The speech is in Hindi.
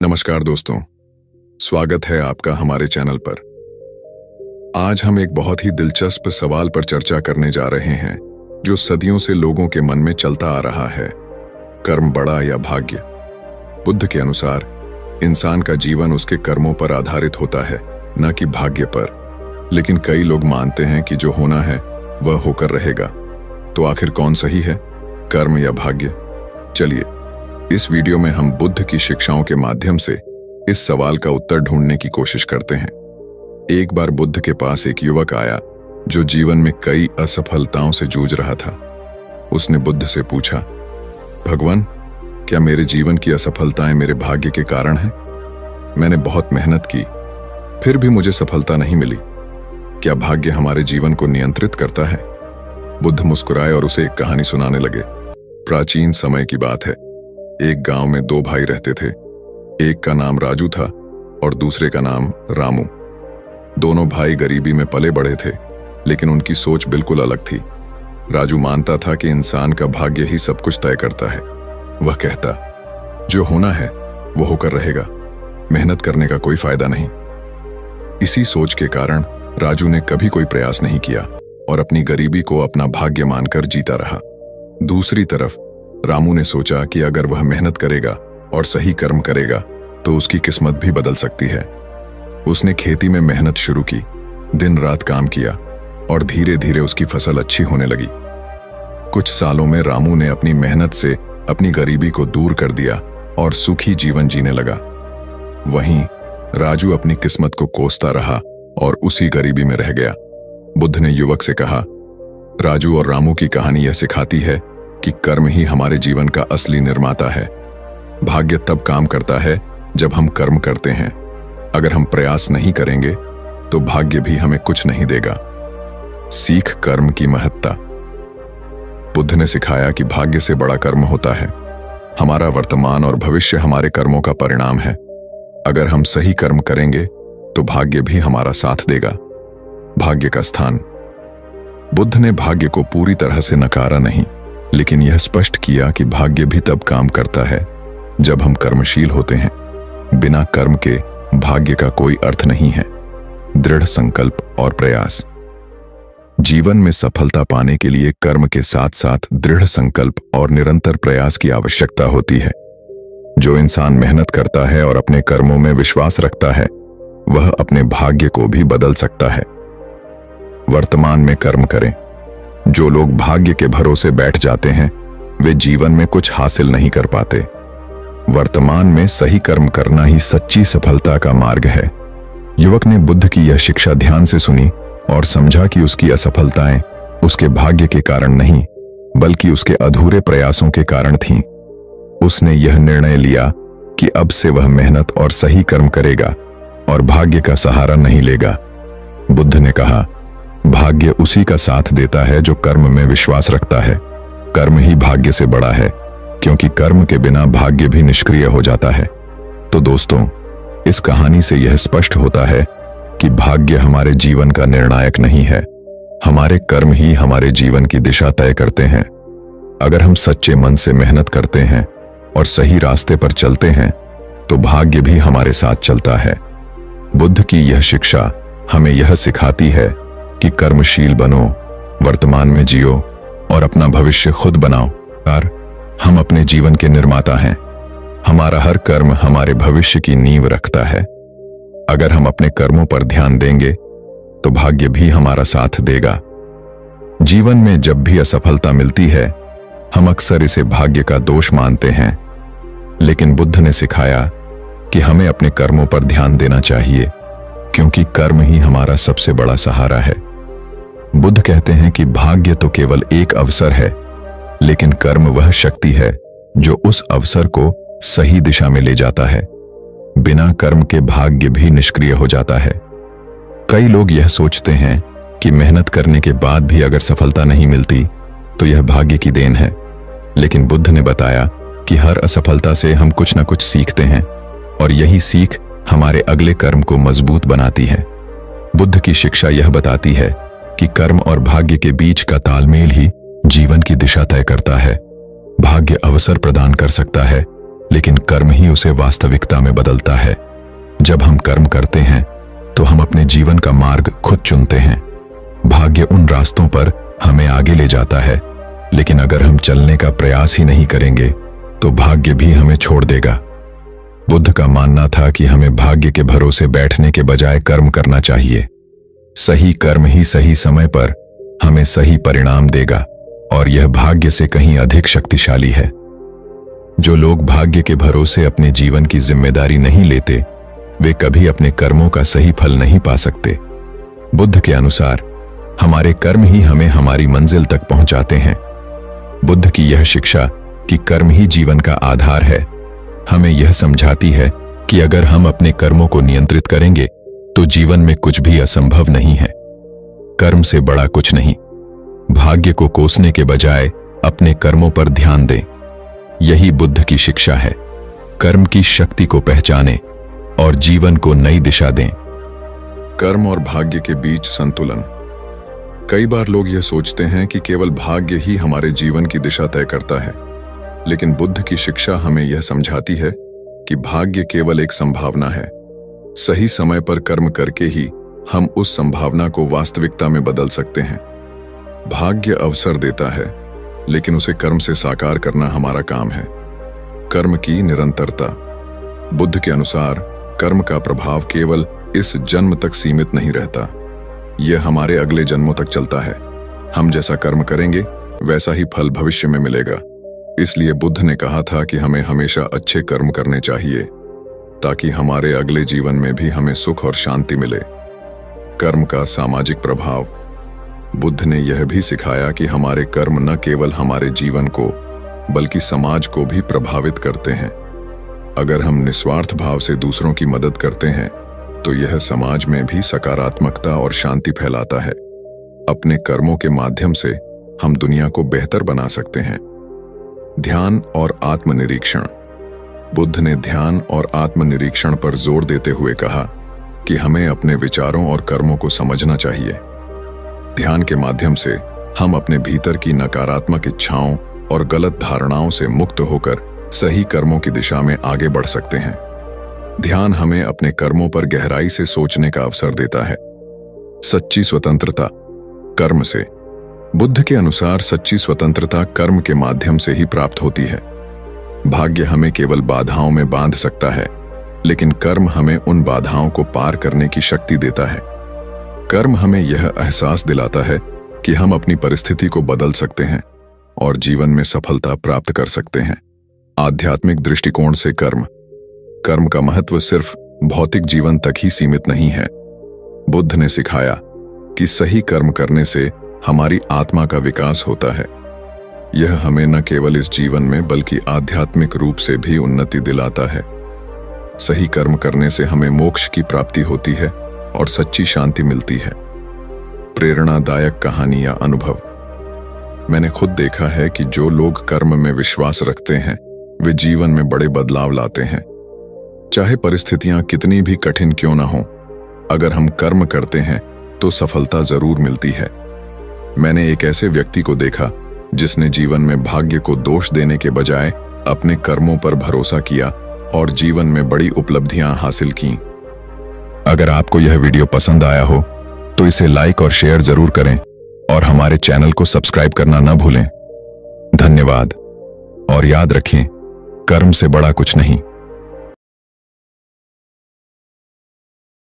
नमस्कार दोस्तों, स्वागत है आपका हमारे चैनल पर। आज हम एक बहुत ही दिलचस्प सवाल पर चर्चा करने जा रहे हैं जो सदियों से लोगों के मन में चलता आ रहा है। कर्म बड़ा या भाग्य? बुद्ध के अनुसार इंसान का जीवन उसके कर्मों पर आधारित होता है, न कि भाग्य पर। लेकिन कई लोग मानते हैं कि जो होना है वह होकर रहेगा। तो आखिर कौन सही है, कर्म या भाग्य? चलिए इस वीडियो में हम बुद्ध की शिक्षाओं के माध्यम से इस सवाल का उत्तर ढूंढने की कोशिश करते हैं। एक बार बुद्ध के पास एक युवक आया जो जीवन में कई असफलताओं से जूझ रहा था। उसने बुद्ध से पूछा, भगवान, क्या मेरे जीवन की असफलताएं मेरे भाग्य के कारण हैं? मैंने बहुत मेहनत की, फिर भी मुझे सफलता नहीं मिली। क्या भाग्य हमारे जीवन को नियंत्रित करता है? बुद्ध मुस्कुराए और उसे एक कहानी सुनाने लगे। प्राचीन समय की बात है। एक गांव में दो भाई रहते थे। एक का नाम राजू था और दूसरे का नाम रामू। दोनों भाई गरीबी में पले बड़े थे, लेकिन उनकी सोच बिल्कुल अलग थी। राजू मानता था कि इंसान का भाग्य ही सब कुछ तय करता है। वह कहता, जो होना है वो होकर रहेगा, मेहनत करने का कोई फायदा नहीं। इसी सोच के कारण राजू ने कभी कोई प्रयास नहीं किया और अपनी गरीबी को अपना भाग्य मानकर जीता रहा। दूसरी तरफ रामू ने सोचा कि अगर वह मेहनत करेगा और सही कर्म करेगा तो उसकी किस्मत भी बदल सकती है। उसने खेती में मेहनत शुरू की, दिन रात काम किया और धीरे धीरे उसकी फसल अच्छी होने लगी। कुछ सालों में रामू ने अपनी मेहनत से अपनी गरीबी को दूर कर दिया और सुखी जीवन जीने लगा। वहीं राजू अपनी किस्मत को कोसता रहा और उसी गरीबी में रह गया। बुद्ध ने युवक से कहा, राजू और रामू की कहानी यह सिखाती है कि कर्म ही हमारे जीवन का असली निर्माता है। भाग्य तब काम करता है जब हम कर्म करते हैं। अगर हम प्रयास नहीं करेंगे तो भाग्य भी हमें कुछ नहीं देगा। सीख कर्म की महत्ता। बुद्ध ने सिखाया कि भाग्य से बड़ा कर्म होता है। हमारा वर्तमान और भविष्य हमारे कर्मों का परिणाम है। अगर हम सही कर्म करेंगे तो भाग्य भी हमारा साथ देगा। भाग्य का स्थान। बुद्ध ने भाग्य को पूरी तरह से नकारा नहीं, लेकिन यह स्पष्ट किया कि भाग्य भी तब काम करता है जब हम कर्मशील होते हैं। बिना कर्म के भाग्य का कोई अर्थ नहीं है। दृढ़ संकल्प और प्रयास। जीवन में सफलता पाने के लिए कर्म के साथ साथ दृढ़ संकल्प और निरंतर प्रयास की आवश्यकता होती है। जो इंसान मेहनत करता है और अपने कर्मों में विश्वास रखता है, वह अपने भाग्य को भी बदल सकता है। वर्तमान में कर्म करें। जो लोग भाग्य के भरोसे बैठ जाते हैं वे जीवन में कुछ हासिल नहीं कर पाते। वर्तमान में सही कर्म करना ही सच्ची सफलता का मार्ग है। युवक ने बुद्ध की यह शिक्षा ध्यान से सुनी और समझा कि उसकी असफलताएं उसके भाग्य के कारण नहीं, बल्कि उसके अधूरे प्रयासों के कारण थीं। उसने यह निर्णय लिया कि अब से वह मेहनत और सही कर्म करेगा और भाग्य का सहारा नहीं लेगा। बुद्ध ने कहा, भाग्य उसी का साथ देता है जो कर्म में विश्वास रखता है। कर्म ही भाग्य से बड़ा है, क्योंकि कर्म के बिना भाग्य भी निष्क्रिय हो जाता है। तो दोस्तों, इस कहानी से यह स्पष्ट होता है कि भाग्य हमारे जीवन का निर्णायक नहीं है। हमारे कर्म ही हमारे जीवन की दिशा तय करते हैं। अगर हम सच्चे मन से मेहनत करते हैं और सही रास्ते पर चलते हैं तो भाग्य भी हमारे साथ चलता है। बुद्ध की यह शिक्षा हमें यह सिखाती है कि कर्मशील बनो, वर्तमान में जियो और अपना भविष्य खुद बनाओ। हम अपने जीवन के निर्माता हैं। हमारा हर कर्म हमारे भविष्य की नींव रखता है। अगर हम अपने कर्मों पर ध्यान देंगे तो भाग्य भी हमारा साथ देगा। जीवन में जब भी असफलता मिलती है, हम अक्सर इसे भाग्य का दोष मानते हैं, लेकिन बुद्ध ने सिखाया कि हमें अपने कर्मों पर ध्यान देना चाहिए, क्योंकि कर्म ही हमारा सबसे बड़ा सहारा है। बुद्ध कहते हैं कि भाग्य तो केवल एक अवसर है, लेकिन कर्म वह शक्ति है जो उस अवसर को सही दिशा में ले जाता है। बिना कर्म के भाग्य भी निष्क्रिय हो जाता है। कई लोग यह सोचते हैं कि मेहनत करने के बाद भी अगर सफलता नहीं मिलती तो यह भाग्य की देन है, लेकिन बुद्ध ने बताया कि हर असफलता से हम कुछ न कुछ सीखते हैं और यही सीख हमारे अगले कर्म को मजबूत बनाती है। बुद्ध की शिक्षा यह बताती है कि कर्म और भाग्य के बीच का तालमेल ही जीवन की दिशा तय करता है। भाग्य अवसर प्रदान कर सकता है, लेकिन कर्म ही उसे वास्तविकता में बदलता है। जब हम कर्म करते हैं तो हम अपने जीवन का मार्ग खुद चुनते हैं। भाग्य उन रास्तों पर हमें आगे ले जाता है, लेकिन अगर हम चलने का प्रयास ही नहीं करेंगे तो भाग्य भी हमें छोड़ देगा। बुद्ध का मानना था कि हमें भाग्य के भरोसे बैठने के बजाय कर्म करना चाहिए। सही कर्म ही सही समय पर हमें सही परिणाम देगा, और यह भाग्य से कहीं अधिक शक्तिशाली है। जो लोग भाग्य के भरोसे अपने जीवन की जिम्मेदारी नहीं लेते, वे कभी अपने कर्मों का सही फल नहीं पा सकते। बुद्ध के अनुसार हमारे कर्म ही हमें हमारी मंजिल तक पहुंचाते हैं। बुद्ध की यह शिक्षा कि कर्म ही जीवन का आधार है, हमें यह समझाती है कि अगर हम अपने कर्मों को नियंत्रित करेंगे तो जीवन में कुछ भी असंभव नहीं है। कर्म से बड़ा कुछ नहीं। भाग्य को कोसने के बजाय अपने कर्मों पर ध्यान दें। यही बुद्ध की शिक्षा है। कर्म की शक्ति को पहचानें और जीवन को नई दिशा दें। कर्म और भाग्य के बीच संतुलन। कई बार लोग यह सोचते हैं कि केवल भाग्य ही हमारे जीवन की दिशा तय करता है, लेकिन बुद्ध की शिक्षा हमें यह समझाती है कि भाग्य केवल एक संभावना है। सही समय पर कर्म करके ही हम उस संभावना को वास्तविकता में बदल सकते हैं। भाग्य अवसर देता है, लेकिन उसे कर्म से साकार करना हमारा काम है। कर्म की निरंतरता। बुद्ध के अनुसार कर्म का प्रभाव केवल इस जन्म तक सीमित नहीं रहता, यह हमारे अगले जन्मों तक चलता है। हम जैसा कर्म करेंगे वैसा ही फल भविष्य में मिलेगा। इसलिए बुद्ध ने कहा था कि हमें हमेशा अच्छे कर्म करने चाहिए, ताकि हमारे अगले जीवन में भी हमें सुख और शांति मिले। कर्म का सामाजिक प्रभाव। बुद्ध ने यह भी सिखाया कि हमारे कर्म न केवल हमारे जीवन को बल्कि समाज को भी प्रभावित करते हैं। अगर हम निस्वार्थ भाव से दूसरों की मदद करते हैं तो यह समाज में भी सकारात्मकता और शांति फैलाता है। अपने कर्मों के माध्यम से हम दुनिया को बेहतर बना सकते हैं। ध्यान और आत्मनिरीक्षण। बुद्ध ने ध्यान और आत्मनिरीक्षण पर जोर देते हुए कहा कि हमें अपने विचारों और कर्मों को समझना चाहिए। ध्यान के माध्यम से हम अपने भीतर की नकारात्मक इच्छाओं और गलत धारणाओं से मुक्त होकर सही कर्मों की दिशा में आगे बढ़ सकते हैं। ध्यान हमें अपने कर्मों पर गहराई से सोचने का अवसर देता है। सच्ची स्वतंत्रता कर्म से। बुद्ध के अनुसार सच्ची स्वतंत्रता कर्म के माध्यम से ही प्राप्त होती है। भाग्य हमें केवल बाधाओं में बांध सकता है, लेकिन कर्म हमें उन बाधाओं को पार करने की शक्ति देता है। कर्म हमें यह एहसास दिलाता है कि हम अपनी परिस्थिति को बदल सकते हैं और जीवन में सफलता प्राप्त कर सकते हैं। आध्यात्मिक दृष्टिकोण से कर्म का महत्व सिर्फ भौतिक जीवन तक ही सीमित नहीं है। बुद्ध ने सिखाया कि सही कर्म करने से हमारी आत्मा का विकास होता है। यह हमें न केवल इस जीवन में बल्कि आध्यात्मिक रूप से भी उन्नति दिलाता है। सही कर्म करने से हमें मोक्ष की प्राप्ति होती है और सच्ची शांति मिलती है। प्रेरणादायक कहानी या अनुभव। मैंने खुद देखा है कि जो लोग कर्म में विश्वास रखते हैं वे जीवन में बड़े बदलाव लाते हैं। चाहे परिस्थितियां कितनी भी कठिन क्यों ना हों, अगर हम कर्म करते हैं तो सफलता जरूर मिलती है। मैंने एक ऐसे व्यक्ति को देखा जिसने जीवन में भाग्य को दोष देने के बजाय अपने कर्मों पर भरोसा किया और जीवन में बड़ी उपलब्धियां हासिल कीं। अगर आपको यह वीडियो पसंद आया हो तो इसे लाइक और शेयर जरूर करें और हमारे चैनल को सब्सक्राइब करना न भूलें। धन्यवाद और याद रखें, कर्म से बड़ा कुछ नहीं।